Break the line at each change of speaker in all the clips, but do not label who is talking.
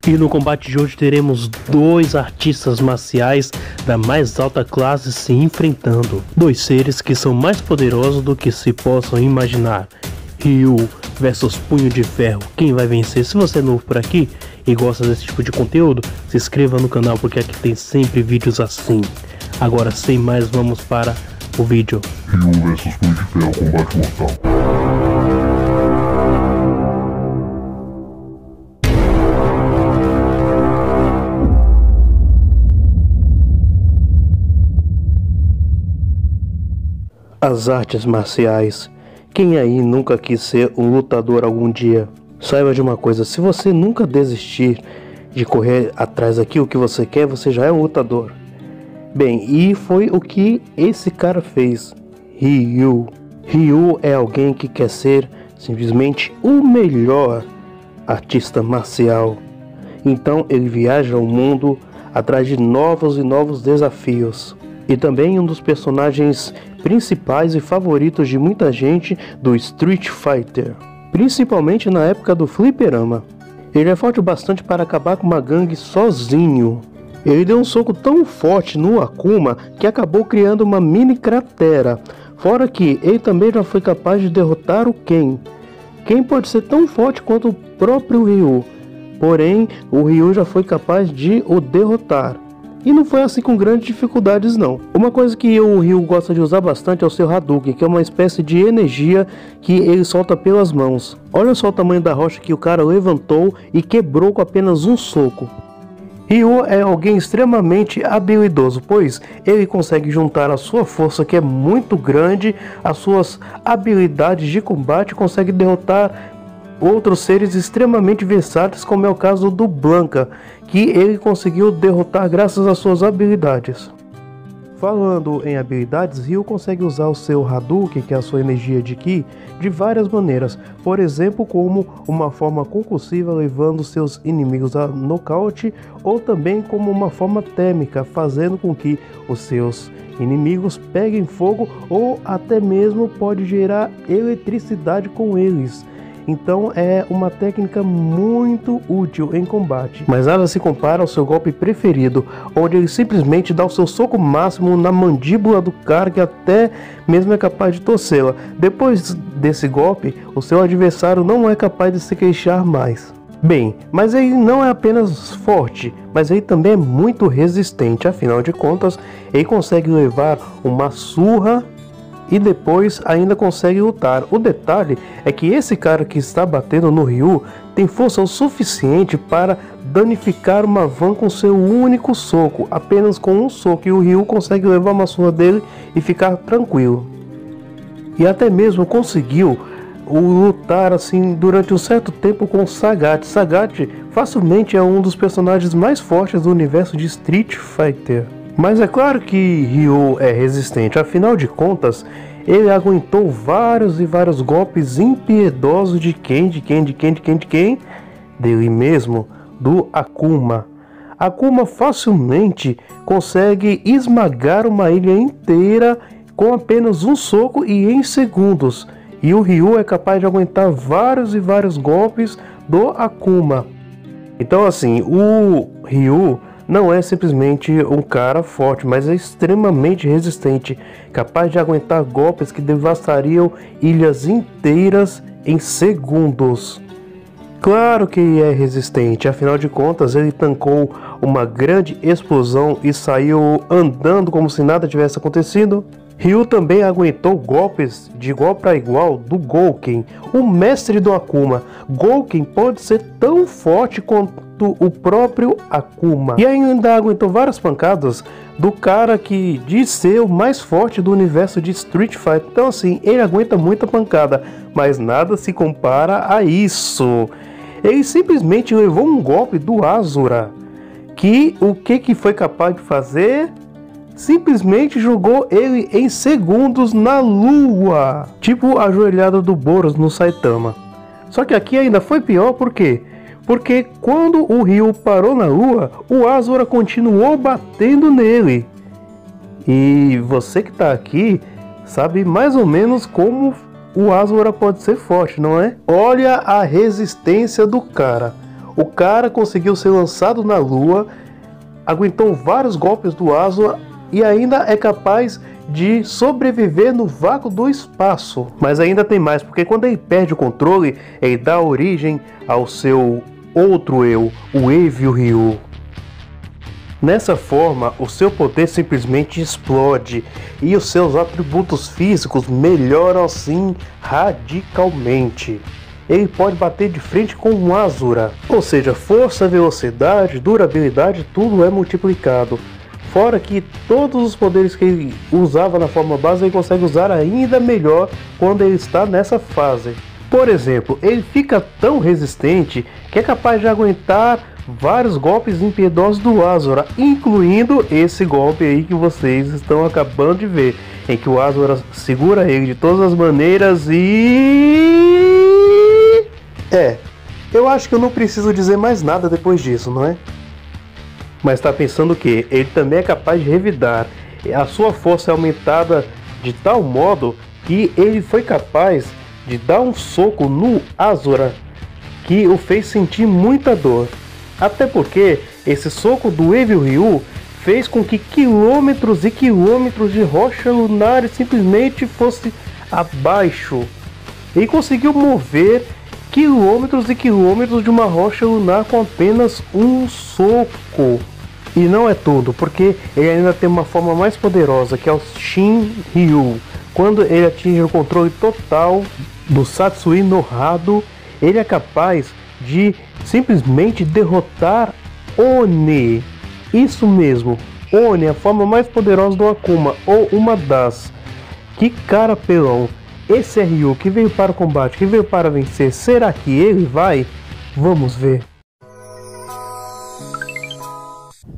E no combate de hoje teremos dois artistas marciais da mais alta classe se enfrentando. Dois seres que são mais poderosos do que se possam imaginar. Ryu versus Punho de Ferro. Quem vai vencer? Se você é novo por aqui e gosta desse tipo de conteúdo, se inscreva no canal porque aqui tem sempre vídeos assim. Agora, sem mais, vamos para o vídeo.
Ryu versus Punho de Ferro, combate mortal.
As artes marciais. Quem aí nunca quis ser um lutador algum dia? Saiba de uma coisa, se você nunca desistir de correr atrás daquilo que você quer, você já é um lutador. Bem, e foi o que esse cara fez. Ryu. Ryu é alguém que quer ser simplesmente o melhor artista marcial. Então ele viaja ao mundo atrás de novos e novos desafios. E também um dos personagens principais e favoritos de muita gente do Street Fighter, principalmente na época do fliperama. Ele é forte o bastante para acabar com uma gangue sozinho. Ele deu um soco tão forte no Akuma que acabou criando uma mini cratera. Fora que ele também já foi capaz de derrotar o Ken. Ken pode ser tão forte quanto o próprio Ryu, porém o Ryu já foi capaz de o derrotar. E não foi assim com grandes dificuldades não. Uma coisa que o Ryu gosta de usar bastante é o seu Hadouken, que é uma espécie de energia que ele solta pelas mãos. Olha só o tamanho da rocha que o cara levantou e quebrou com apenas um soco. Ryu é alguém extremamente habilidoso, pois ele consegue juntar a sua força, que é muito grande, as suas habilidades de combate, consegue derrotar outros seres extremamente versáteis, como é o caso do Blanka, que ele conseguiu derrotar graças às suas habilidades. Falando em habilidades, Ryu consegue usar o seu Hadouken, que é a sua energia de Ki, de várias maneiras. Por exemplo, como uma forma concussiva, levando seus inimigos a nocaute, ou também como uma forma térmica, fazendo com que os seus inimigos peguem fogo, ou até mesmo pode gerar eletricidade com eles. Então é uma técnica muito útil em combate. Mas nada se compara ao seu golpe preferido, onde ele simplesmente dá o seu soco máximo na mandíbula do cara, que até mesmo é capaz de torcê-la. Depois desse golpe, o seu adversário não é capaz de se queixar mais. Bem, mas ele não é apenas forte, mas ele também é muito resistente. Afinal de contas, ele consegue levar uma surra e depois ainda consegue lutar. O detalhe é que esse cara que está batendo no Ryu tem força o suficiente para danificar uma van com seu único soco, apenas com um soco, e o Ryu consegue levar uma surra dele e ficar tranquilo. E até mesmo conseguiu lutar assim durante um certo tempo com Sagat. Sagat facilmente é um dos personagens mais fortes do universo de Street Fighter. Mas é claro que Ryu é resistente, afinal de contas, ele aguentou vários e vários golpes impiedosos de quem? Dele mesmo, do Akuma. Akuma facilmente consegue esmagar uma ilha inteira com apenas um soco e em segundos. E o Ryu é capaz de aguentar vários e vários golpes do Akuma. Então assim, o Ryu não é simplesmente um cara forte, mas é extremamente resistente, capaz de aguentar golpes que devastariam ilhas inteiras em segundos. Claro que ele é resistente, afinal de contas ele tancou uma grande explosão e saiu andando como se nada tivesse acontecido. Ryu também aguentou golpes de igual para igual do Gouken, o mestre do Akuma. Gouken pode ser tão forte quanto o próprio Akuma. E ainda aguentou várias pancadas do cara que diz ser o mais forte do universo de Street Fighter. Então assim, ele aguenta muita pancada, mas nada se compara a isso. Ele simplesmente levou um golpe do Asura, que o que foi capaz de fazer? Simplesmente jogou ele em segundos na lua, tipo a joelhada do Boros no Saitama. Só que aqui ainda foi pior, por quê? Porque quando o Ryu parou na lua, o Asura continuou batendo nele. E você que tá aqui sabe mais ou menos como o Asura pode ser forte, não é? Olha a resistência do cara. O cara conseguiu ser lançado na Lua, aguentou vários golpes do Azura e ainda é capaz de sobreviver no vácuo do espaço. Mas ainda tem mais, porque quando ele perde o controle, ele dá origem ao seu outro eu, o Evil Ryu. Nessa forma, o seu poder simplesmente explode e os seus atributos físicos melhoram assim radicalmente. Ele pode bater de frente com o Azura, ou seja, força, velocidade, durabilidade, tudo é multiplicado. Fora que todos os poderes que ele usava na forma base, ele consegue usar ainda melhor quando ele está nessa fase. Por exemplo, ele fica tão resistente que é capaz de aguentar vários golpes impiedosos do Azura, incluindo esse golpe aí que vocês estão acabando de ver, em que o Azura segura ele de todas as maneiras e... eu acho que eu não preciso dizer mais nada depois disso, não é? Mas tá pensando que ele também é capaz de revidar. A sua força é aumentada de tal modo que ele foi capaz de dar um soco no Azura que o fez sentir muita dor. Até porque esse soco do Evil Ryu fez com que quilômetros e quilômetros de rocha lunar simplesmente fosse abaixo. Ele conseguiu mover quilômetros e quilômetros de uma rocha lunar com apenas um soco. E não é tudo, porque ele ainda tem uma forma mais poderosa, que é o Shin Ryu. Quando ele atinge o controle total do Satsui no Hado, ele é capaz de simplesmente derrotar Oni. Isso mesmo, Oni, a forma mais poderosa do Akuma, ou uma das. Que cara pelão. Esse é Ryu que veio para o combate, que veio para vencer. Será que ele vai? Vamos ver.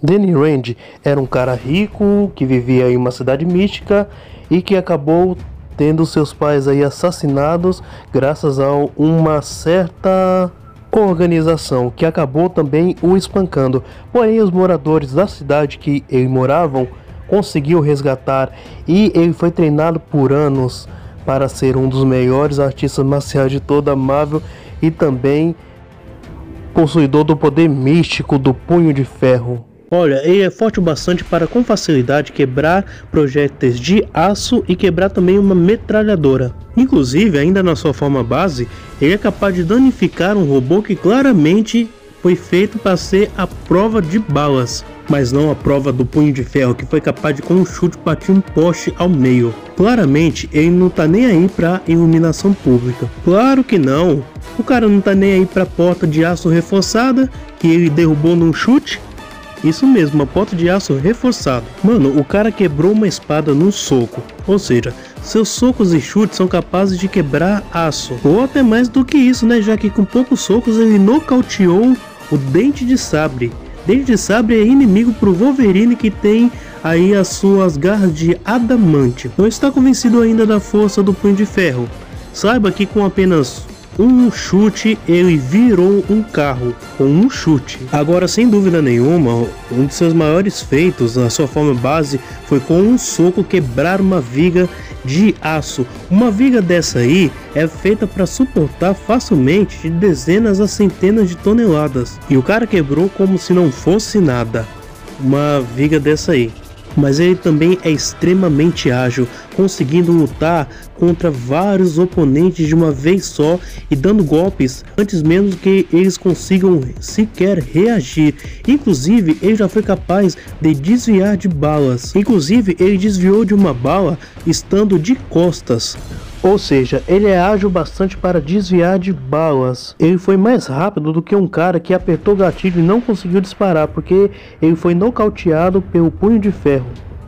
Danny Rand era um cara rico que vivia em uma cidade mística e que acabou tendo seus pais aí assassinados graças a uma certa organização que acabou também o espancando. Porém, os moradores da cidade que ele moravam conseguiu resgatar e ele foi treinado por anos para ser um dos melhores artistas marciais de toda a Marvel e também possuidor do poder místico do Punho de Ferro. Olha, ele é forte o bastante para com facilidade quebrar projéteis de aço e quebrar também uma metralhadora. Inclusive, ainda na sua forma base, ele é capaz de danificar um robô que claramente foi feito para ser a prova de balas, mas não a prova do Punho de Ferro, que foi capaz de com um chute partir um poste ao meio. Claramente, ele não tá nem aí pra iluminação pública. Claro que não. O cara não tá nem aí pra porta de aço reforçada, que ele derrubou num chute. Isso mesmo, uma porta de aço reforçado. Mano, o cara quebrou uma espada num soco. Ou seja, seus socos e chutes são capazes de quebrar aço. Ou até mais do que isso, né? Já que com poucos socos ele nocauteou o Dente de Sabre. Dente de Sabre é inimigo pro Wolverine, que tem aí as suas garras de adamante. Não está convencido ainda da força do Punho de Ferro? Saiba que com apenas um chute ele virou um carro, com um chute. Agora, sem dúvida nenhuma, um de seus maiores feitos na sua forma base foi com um soco quebrar uma viga de aço. Uma viga dessa aí é feita para suportar facilmente de dezenas a centenas de toneladas, e o cara quebrou como se não fosse nada uma viga dessa aí. Mas ele também é extremamente ágil, conseguindo lutar contra vários oponentes de uma vez só e dando golpes antes mesmo que eles consigam sequer reagir. Inclusive, ele já foi capaz de desviar de balas. Inclusive, ele desviou de uma bala estando de costas. Ou seja, ele é ágil bastante para desviar de balas. Ele foi mais rápido do que um cara que apertou o gatilho e não conseguiu disparar, porque ele foi nocauteado pelo Punho de Ferro.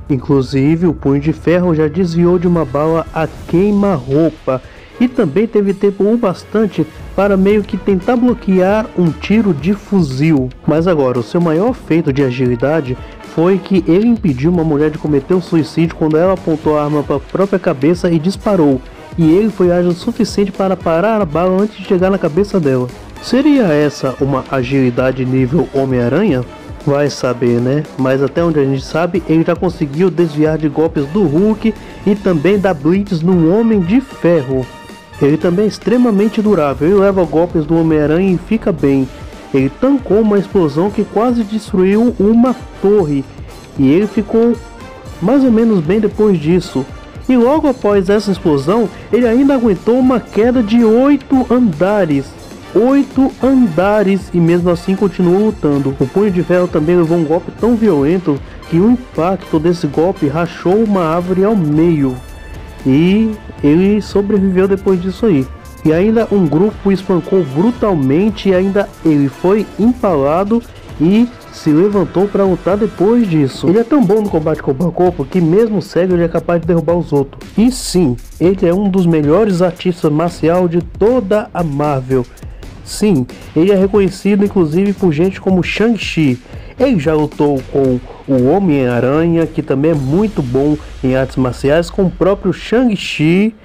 Inclusive, o Punho de Ferro já desviou de uma bala a queima-roupa e também teve tempo o bastante para meio que tentar bloquear um tiro de fuzil. Mas agora, o seu maior feito de agilidade foi que ele impediu uma mulher de cometer um suicídio quando ela apontou a arma para a própria cabeça e disparou. E ele foi ágil o suficiente para parar a bala antes de chegar na cabeça dela. Seria essa uma agilidade nível Homem-Aranha? Vai saber, né? Mas até onde a gente sabe, ele já conseguiu desviar de golpes do Hulk e também da Blitz no Homem de Ferro. Ele também é extremamente durável, ele leva golpes do Homem-Aranha e fica bem. ele tancou uma explosão que quase destruiu uma torre, e ele ficou mais ou menos bem depois disso. E logo após essa explosão, ele ainda aguentou uma queda de 8 andares. 8 andares, e mesmo assim continuou lutando. O Punho de Ferro também levou um golpe tão violento que o impacto desse golpe rachou uma árvore ao meio. E ele sobreviveu depois disso aí. E ainda um grupo espancou brutalmente, e ainda ele foi empalado e se levantou para lutar depois disso. Ele é tão bom no combate corpo a corpo que mesmo cego ele é capaz de derrubar os outros. E sim, ele é um dos melhores artistas marcial de toda a Marvel. Sim, ele é reconhecido inclusive por gente como Shang-Chi. Ele já lutou com o Homem-Aranha, que também é muito bom em artes marciais, com o próprio Shang-Chi.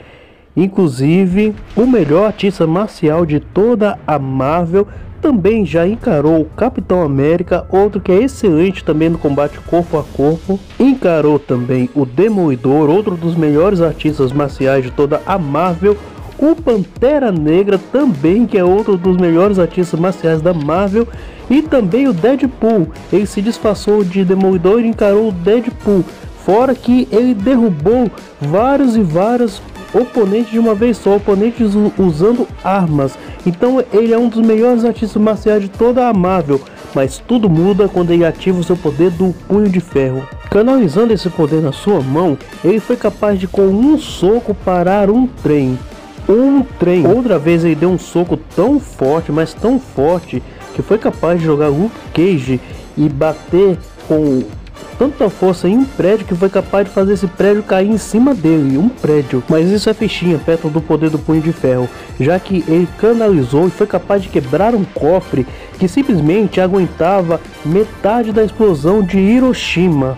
Inclusive, o melhor artista marcial de toda a Marvel também já encarou o Capitão América, outro que é excelente também no combate corpo a corpo. Encarou também o Demolidor, outro dos melhores artistas marciais de toda a Marvel. O Pantera Negra também, que é outro dos melhores artistas marciais da Marvel. E também o Deadpool. Ele se disfarçou de Demolidor e encarou o Deadpool. Fora que ele derrubou vários oponentes de uma vez só, oponentes usando armas. Então ele é um dos melhores artistas marciais de toda a Marvel. Mas tudo muda quando ele ativa o seu poder do Punho de Ferro. Canalizando esse poder na sua mão, ele foi capaz de com um soco parar um trem. Outra vez ele deu um soco tão forte, mas tão forte, que foi capaz de jogar Luke Cage e bater com tanta força em um prédio que foi capaz de fazer esse prédio cair em cima dele, um prédio. Mas isso é fichinha perto do poder do Punho de Ferro, já que ele canalizou e foi capaz de quebrar um cofre que simplesmente aguentava metade da explosão de Hiroshima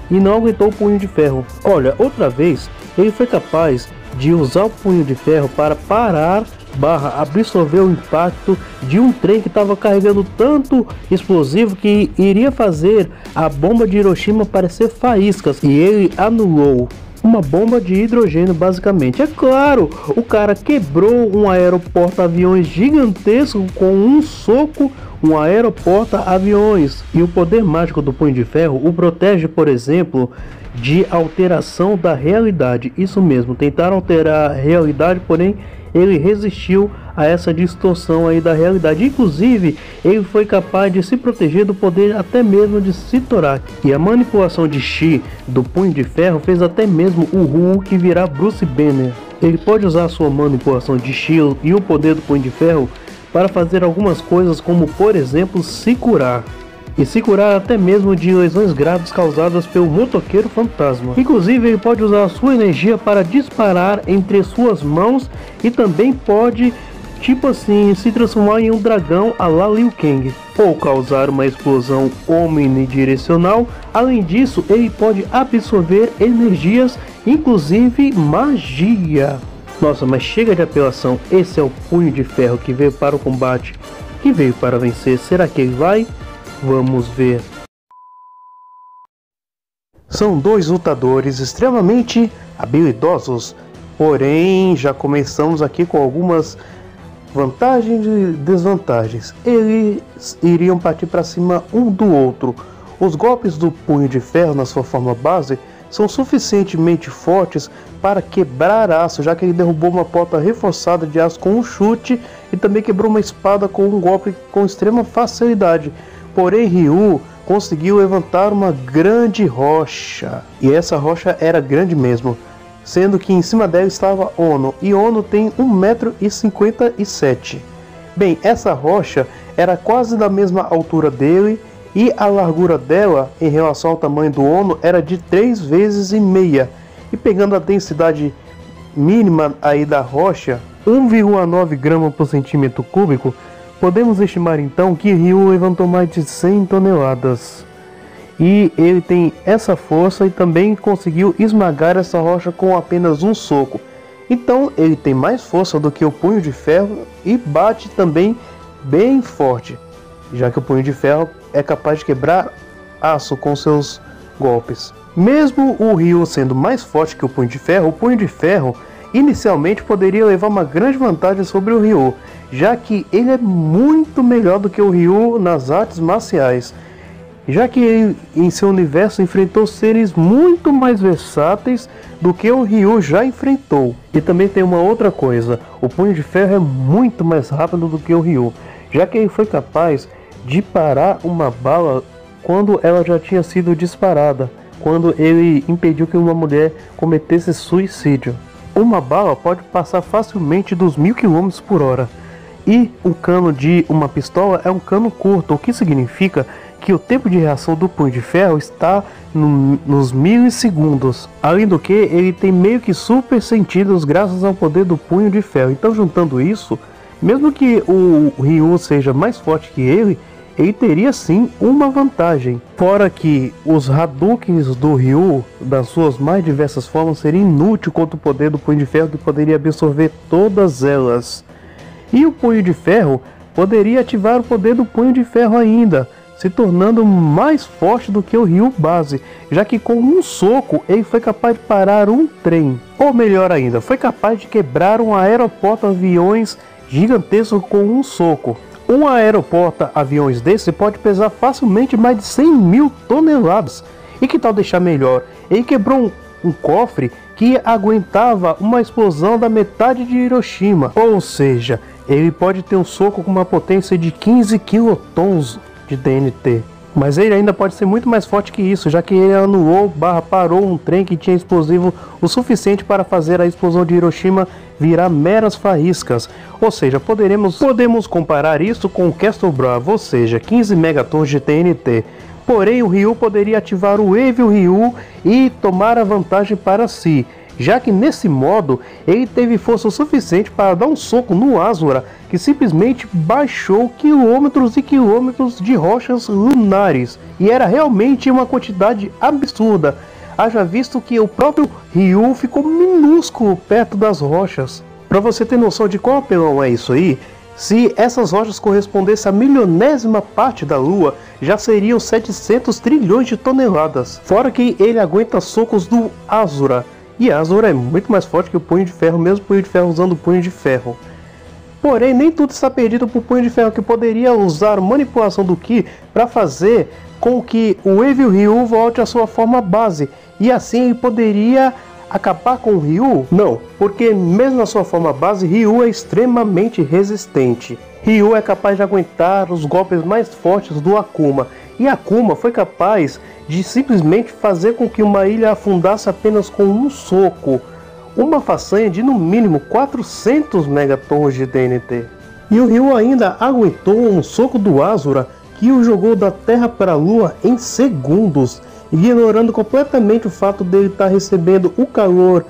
e não aguentou o Punho de Ferro. Olha, outra vez ele foi capaz de usar o Punho de Ferro para parar / absorver o impacto de um trem que estava carregando tanto explosivo que iria fazer a bomba de Hiroshima parecer faíscas, e ele anulou uma bomba de hidrogênio basicamente. É claro, o cara quebrou um aeroporta-aviões gigantesco com um soco, um aeroporta-aviões. E o poder mágico do Punho de Ferro o protege, por exemplo, de alteração da realidade. Isso mesmo, tentaram alterar a realidade, porém ele resistiu a essa distorção aí da realidade. Inclusive, ele foi capaz de se proteger do poder até mesmo de Cyttorak. E a manipulação de Chi do Punho de Ferro fez até mesmo o Hulk virar Bruce Banner. Ele pode usar sua manipulação de Chi e o poder do Punho de Ferro para fazer algumas coisas, como por exemplo se curar. E se curar até mesmo de lesões graves causadas pelo motoqueiro fantasma. Inclusive ele pode usar a sua energia para disparar entre suas mãos e também pode, tipo assim, se transformar em um dragão a la Liu Kang, ou causar uma explosão omnidirecional. Além disso, ele pode absorver energias, inclusive magia. Nossa, mas chega de apelação, esse é o Punho de Ferro que veio para o combate, que veio para vencer. Será que ele vai? Vamos ver. São dois lutadores extremamente habilidosos, porém já começamos aqui com algumas vantagens e desvantagens. Eles iriam partir para cima um do outro. Os golpes do Punho de Ferro na sua forma base são suficientemente fortes para quebrar aço, já que ele derrubou uma porta reforçada de aço com um chute e também quebrou uma espada com um golpe com extrema facilidade. Porém, Ryu conseguiu levantar uma grande rocha, e essa rocha era grande mesmo, sendo que em cima dela estava Ono, e Ono tem 1,57 m. Bem, essa rocha era quase da mesma altura dele, e a largura dela em relação ao tamanho do Ono era de 3,5 vezes. E pegando a densidade mínima aí da rocha, 1,9 gramas por centímetro cúbico, podemos estimar então que Ryu levantou mais de 100 toneladas. E ele tem essa força e também conseguiu esmagar essa rocha com apenas um soco. Então ele tem mais força do que o Punho de Ferro e bate também bem forte, já que o Punho de Ferro é capaz de quebrar aço com seus golpes. Mesmo o Ryu sendo mais forte que o Punho de Ferro inicialmente poderia levar uma grande vantagem sobre o Ryu, já que ele é muito melhor do que o Ryu nas artes marciais, já que ele, em seu universo, enfrentou seres muito mais versáteis do que o Ryu já enfrentou. E também tem uma outra coisa, o Punho de Ferro é muito mais rápido do que o Ryu, já que ele foi capaz de parar uma bala quando ela já tinha sido disparada, quando ele impediu que uma mulher cometesse suicídio. Uma bala pode passar facilmente dos 1000 km por hora, e o cano de uma pistola é um cano curto, o que significa que o tempo de reação do Punho de Ferro está nos milissegundos. Além do que, ele tem meio que super sentidos graças ao poder do Punho de Ferro. Então, juntando isso, mesmo que o Ryu seja mais forte que ele teria sim uma vantagem. Fora que os Hadoukens do Ryu, das suas mais diversas formas, seriam inúteis contra o poder do Punho de Ferro, que poderia absorver todas elas. E o Punho de Ferro poderia ativar o poder do Punho de Ferro ainda, se tornando mais forte do que o Ryu base, já que com um soco ele foi capaz de parar um trem. Ou melhor ainda, foi capaz de quebrar um aeroporto-aviões gigantesco com um soco. Um aeroporto-aviões desse pode pesar facilmente mais de 100 mil toneladas. E que tal deixar melhor? Ele quebrou um cofre que aguentava uma explosão da metade de Hiroshima. Ou seja, ele pode ter um soco com uma potência de 15 quilotons de TNT. Mas ele ainda pode ser muito mais forte que isso, já que ele parou um trem que tinha explosivo o suficiente para fazer a explosão de Hiroshima virar meras faíscas. Ou seja, podemos comparar isso com o Castle Bravo, ou seja, 15 megatons de TNT. Porém, o Ryu poderia ativar o Evil Ryu e tomar a vantagem para si, já que nesse modo ele teve força suficiente para dar um soco no Asura, que simplesmente baixou quilômetros e quilômetros de rochas lunares, e era realmente uma quantidade absurda, haja visto que o próprio Ryu ficou minúsculo perto das rochas. Para você ter noção de qual apelão é isso aí, se essas rochas correspondessem à milionésima parte da Lua, já seriam 700 trilhões de toneladas. Fora que ele aguenta socos do Asura, e Asura é muito mais forte que o Punho de Ferro, mesmo o Punho de Ferro usando o Punho de Ferro. Porém, nem tudo está perdido para o Punho de Ferro, que poderia usar manipulação do Ki para fazer com que o Evil Ryu volte à sua forma base, e assim ele poderia acabar com o Ryu? Não, porque mesmo na sua forma base, Ryu é extremamente resistente. Ryu é capaz de aguentar os golpes mais fortes do Akuma, e Akuma foi capaz de simplesmente fazer com que uma ilha afundasse apenas com um soco, uma façanha de no mínimo 400 megatons de TNT. E o Ryu ainda aguentou um soco do Asura que o jogou da Terra para a Lua em segundos, ignorando completamente o fato dele estar recebendo o calor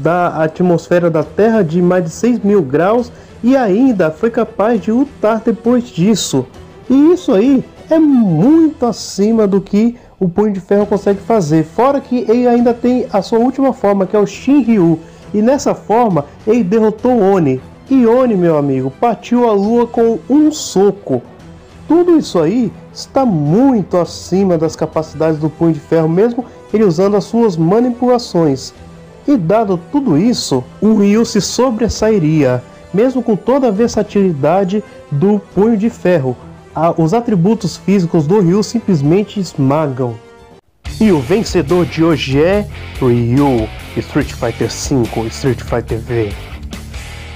da atmosfera da Terra de mais de 6.000 graus, e ainda foi capaz de lutar depois disso. E isso aí é muito acima do que o Punho de Ferro consegue fazer, fora que ele ainda tem a sua última forma, que é o Shin-Ryu, e nessa forma ele derrotou Oni, e Oni, meu amigo, partiu a Lua com um soco. Tudo isso aí está muito acima das capacidades do Punho de Ferro, mesmo ele usando as suas manipulações. E dado tudo isso, o Ryu se sobressairia, mesmo com toda a versatilidade do Punho de Ferro. Os atributos físicos do Ryu simplesmente esmagam. E o vencedor de hoje é Ryu, Street Fighter V, Street Fighter V.